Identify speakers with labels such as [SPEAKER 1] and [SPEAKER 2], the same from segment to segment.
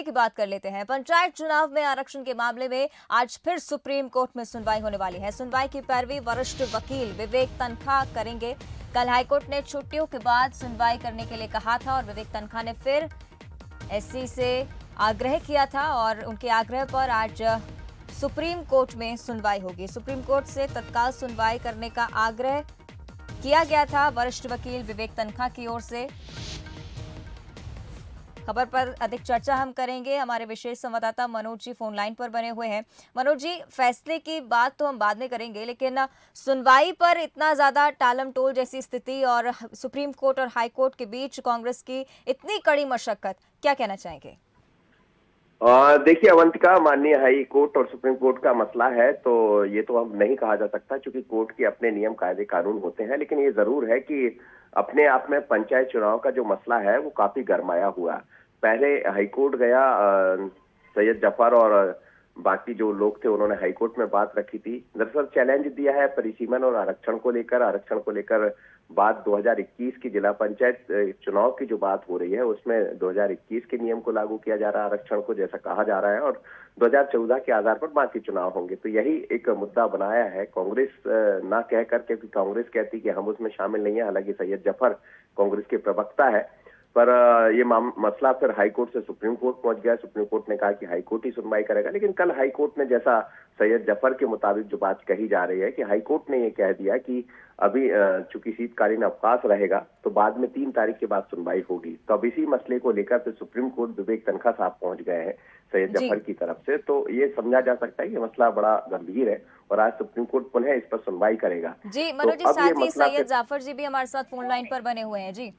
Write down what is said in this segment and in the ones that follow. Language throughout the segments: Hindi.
[SPEAKER 1] की बात कर लेते हैं। पंचायत चुनाव में आरक्षण के मामले में आज फिर सुप्रीम कोर्ट में सुनवाई होने वाली है। सुनवाई की पैरवी वरिष्ठ वकील विवेक तन्खा करेंगे। कल हाईकोर्ट ने छुट्टियों के बाद सुनवाई करने के लिए कहा था और विवेक तन्खा ने फिर एससी से आग्रह किया था और उनके आग्रह पर आज सुप्रीम कोर्ट में सुनवाई होगी। सुप्रीम कोर्ट से तत्काल सुनवाई करने का आग्रह किया गया था वरिष्ठ वकील विवेक तन्खा की ओर से। खबर पर अधिक चर्चा हम करेंगे। हमारे विशेष संवाददाता मनोज जी फोन लाइन पर बने हुए हैं। मनोज जी, फैसले की बात तो हम बाद में करेंगे, लेकिन सुनवाई पर इतना ज्यादा टालमटोल जैसी स्थिति और सुप्रीम कोर्ट और हाई कोर्ट के बीच कांग्रेस की इतनी कड़ी मशक्कत, क्या कहना चाहेंगे?
[SPEAKER 2] देखिए अवंतिका, माननीय हाई कोर्ट और सुप्रीम कोर्ट का मसला है तो ये तो अब नहीं कहा जा सकता, क्योंकि कोर्ट के अपने नियम कायदे कानून होते हैं। लेकिन ये जरूर है कि अपने आप में पंचायत चुनाव का जो मसला है वो काफी गरमाया हुआ। पहले हाईकोर्ट गया, सैयद जफर और बाकी जो लोग थे उन्होंने हाईकोर्ट में बात रखी थी। दरअसल चैलेंज दिया है परिसीमन और आरक्षण को लेकर बात 2021 की जिला पंचायत चुनाव की जो बात हो रही है उसमें 2021 के नियम को लागू किया जा रहा है आरक्षण को, जैसा कहा जा रहा है, और 2014 के आधार पर बाकी चुनाव होंगे। तो यही एक मुद्दा बनाया है कांग्रेस ना कह करके, क्योंकि कांग्रेस कहती कि हम उसमें शामिल नहीं है। हालांकि सैयद जफर कांग्रेस के प्रवक्ता है, पर ये मसला फिर हाईकोर्ट से सुप्रीम कोर्ट पहुंच गया। सुप्रीम कोर्ट ने कहा कि हाईकोर्ट ही सुनवाई करेगा। लेकिन कल हाईकोर्ट ने, जैसा सैयद जफर के मुताबिक जो बात कही जा रही है, कि हाईकोर्ट ने ये कह दिया कि अभी चूंकि शीतकालीन अवकाश रहेगा तो बाद में 3 तारीख के बाद सुनवाई होगी। तो अब इसी मसले को लेकर फिर सुप्रीम कोर्ट विवेक तन्खा साहब पहुंच गए हैं सैयद जफर की तरफ से। तो ये समझा जा सकता है कि मसला बड़ा गंभीर है और आज सुप्रीम कोर्ट पुनः इस पर सुनवाई करेगा।
[SPEAKER 1] जी मनोज जी,
[SPEAKER 2] तो अब ये
[SPEAKER 1] साथ ही
[SPEAKER 2] मसला
[SPEAKER 1] सैयद जाफर जी भी हमारे साथ फोन लाइन पर बने हुए हैं। जी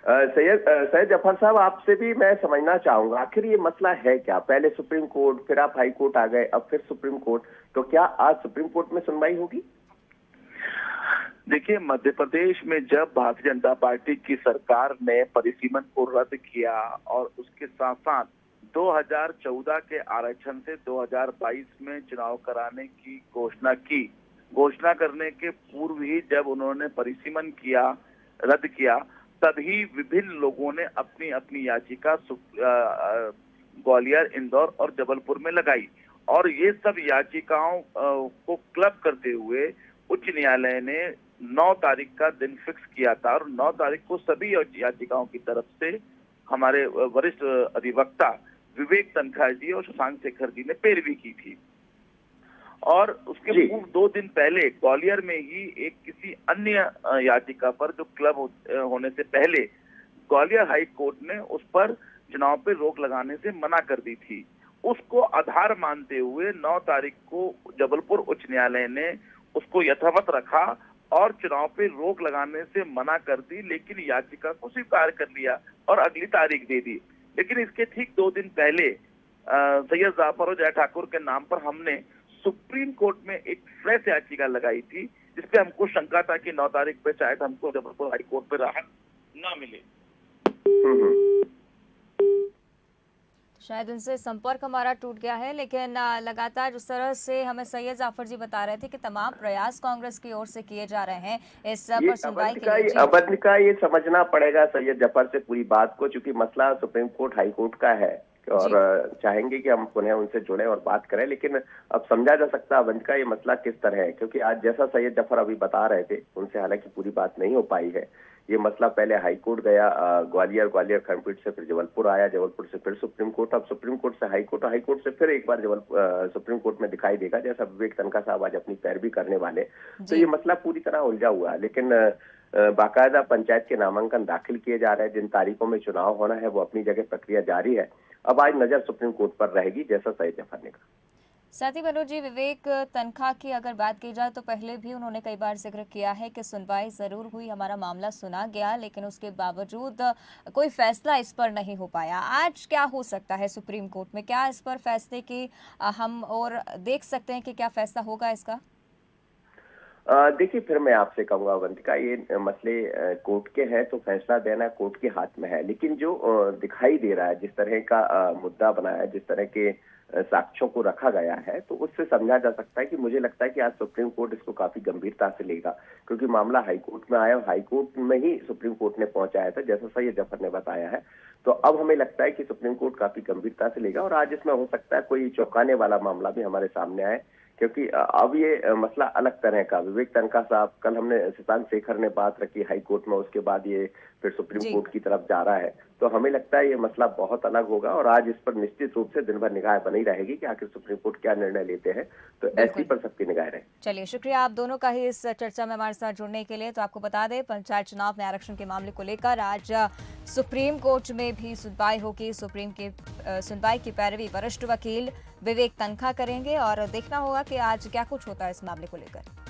[SPEAKER 2] सैयद जफर साहब, आपसे भी मैं समझना चाहूंगा आखिर ये मसला है क्या। पहले सुप्रीम कोर्ट, फिर आप हाई कोर्ट आ गए, अब फिर सुप्रीम कोर्ट, तो क्या आज सुप्रीम कोर्ट में सुनवाई होगी?
[SPEAKER 3] देखिए, मध्य प्रदेश में जब भारतीय जनता पार्टी की सरकार ने परिसीमन को रद्द किया और उसके साथ साथ 2014 के आरक्षण से 2022 में चुनाव कराने की घोषणा करने के पूर्व ही जब उन्होंने परिसीमन किया, रद्द किया, तभी विभिन्न लोगों ने अपनी अपनी याचिका ग्वालियर, इंदौर और जबलपुर में लगाई और ये सब याचिकाओं को क्लब करते हुए उच्च न्यायालय ने 9 तारीख का दिन फिक्स किया था और 9 तारीख को सभी याचिकाओं की तरफ से हमारे वरिष्ठ अधिवक्ता विवेक तन्खा जी और शशांक शेखर जी ने पैरवी की थी। और उसके पूर्व 2 दिन पहले ग्वालियर में ही एक किसी अन्य याचिका पर, जो क्लब होने से पहले ग्वालियर हाई कोर्ट ने उस पर चुनाव पे रोक लगाने से मना कर दी थी। उसको आधार मानते हुए 9 तारीख को जबलपुर उच्च न्यायालय ने उसको यथावत रखा और चुनाव पे रोक लगाने से मना कर दी, लेकिन याचिका को स्वीकार कर लिया और अगली तारीख दे दी। लेकिन इसके ठीक 2 दिन पहले सैयद जाफर और जय ठाकुर के नाम पर हमने सुप्रीम कोर्ट में एक फ्रेश याचिका लगाई थी, जिसपे हमको शंका था कि 9 तारीख पे शायद हमको जबलपुर हाई कोर्ट पे राहत ना मिले।
[SPEAKER 1] शायद उनसे संपर्क हमारा टूट गया है, लेकिन लगातार जिस तरह से हमें सैयद जाफर जी बता रहे थे कि तमाम प्रयास कांग्रेस की ओर से किए जा रहे हैं इस पर सुनवाई के लिए।
[SPEAKER 2] अवंतिका, ये समझना पड़ेगा सैयद जफर से पूरी बात को, क्योंकि मसला सुप्रीम कोर्ट हाई कोर्ट का है और चाहेंगे कि हम पुनः उनसे जुड़े और बात करें। लेकिन अब समझा जा सकता है अवंतिका ये मसला किस तरह है, क्योंकि आज जैसा सैयद जफर अभी बता रहे थे, उनसे हालांकि पूरी बात नहीं हो पाई है। ये मसला पहले हाईकोर्ट गया ग्वालियर खंडपीठ से, फिर जबलपुर आया, जबलपुर से फिर सुप्रीम कोर्ट, अब सुप्रीम कोर्ट से हाईकोर्ट से फिर एक बार सुप्रीम कोर्ट में दिखाई देगा, जैसा विवेक तन्खा साहब आज अपनी पैरवी करने वाले। तो ये मसला पूरी तरह उलझा हुआ है। लेकिन बाकायदा पंचायत के नामांकन दाखिल किए जा रहे हैं, जिन तारीखों में चुनाव होना है वो अपनी जगह प्रक्रिया जारी है। अब आज नजर सुप्रीम कोर्ट पर रहेगी, जैसा सैयद जफर ने कहा।
[SPEAKER 1] साथ ही मनोज जी, विवेक तन्खा की अगर बात की जाए तो पहले भी उन्होंने कई बार जिक्र किया है कि सुनवाई जरूर हुई, हमारा मामला सुना गया, लेकिन उसके बावजूद कोई फैसला इस पर नहीं हो पाया। आज क्या हो सकता है सुप्रीम कोर्ट में? क्या इस पर फैसले की हम और देख सकते हैं कि क्या फैसला होगा इसका?
[SPEAKER 2] देखिए, फिर मैं आपसे कहूंगा अवंतिका, ये मसले कोर्ट के हैं तो फैसला देना कोर्ट के हाथ में है। लेकिन जो दिखाई दे रहा है, जिस तरह का मुद्दा बनाया है, जिस तरह के साक्ष्यों को रखा गया है, तो उससे समझा जा सकता है कि मुझे लगता है कि आज सुप्रीम कोर्ट इसको काफी गंभीरता से लेगा, क्योंकि मामला हाईकोर्ट में आया और हाईकोर्ट में ही सुप्रीम कोर्ट ने पहुंचाया था, जैसा सैयद जफर ने बताया है। तो अब हमें लगता है कि सुप्रीम कोर्ट काफी गंभीरता से लेगा और आज इसमें हो सकता है कोई चौंकाने वाला मामला भी हमारे सामने आए, क्योंकि अब ये मसला अलग तरह का। विवेक तन्खा साहब, कल हमने शशांक शेखर ने बात रखी हाई कोर्ट में, उसके बाद ये फिर सुप्रीम कोर्ट की तरफ जा रहा है, तो हमें लगता है ये मसला बहुत अलग होगा और आज इस पर निश्चित रूप से दिन भर निगाह बनी रहेगी कि आखिर सुप्रीम कोर्ट क्या निर्णय लेते हैं, तो ऐसी पर सबकी निगाह रहे।
[SPEAKER 1] चलिए, शुक्रिया आप दोनों का ही इस चर्चा में हमारे साथ जुड़ने के लिए। तो आपको बता दें, पंचायत चुनाव में आरक्षण के मामले को लेकर आज सुप्रीम कोर्ट में भी सुनवाई होगी। सुनवाई की पैरवी वरिष्ठ वकील विवेक तन्खा करेंगे और देखना होगा कि आज क्या कुछ होता है इस मामले को लेकर।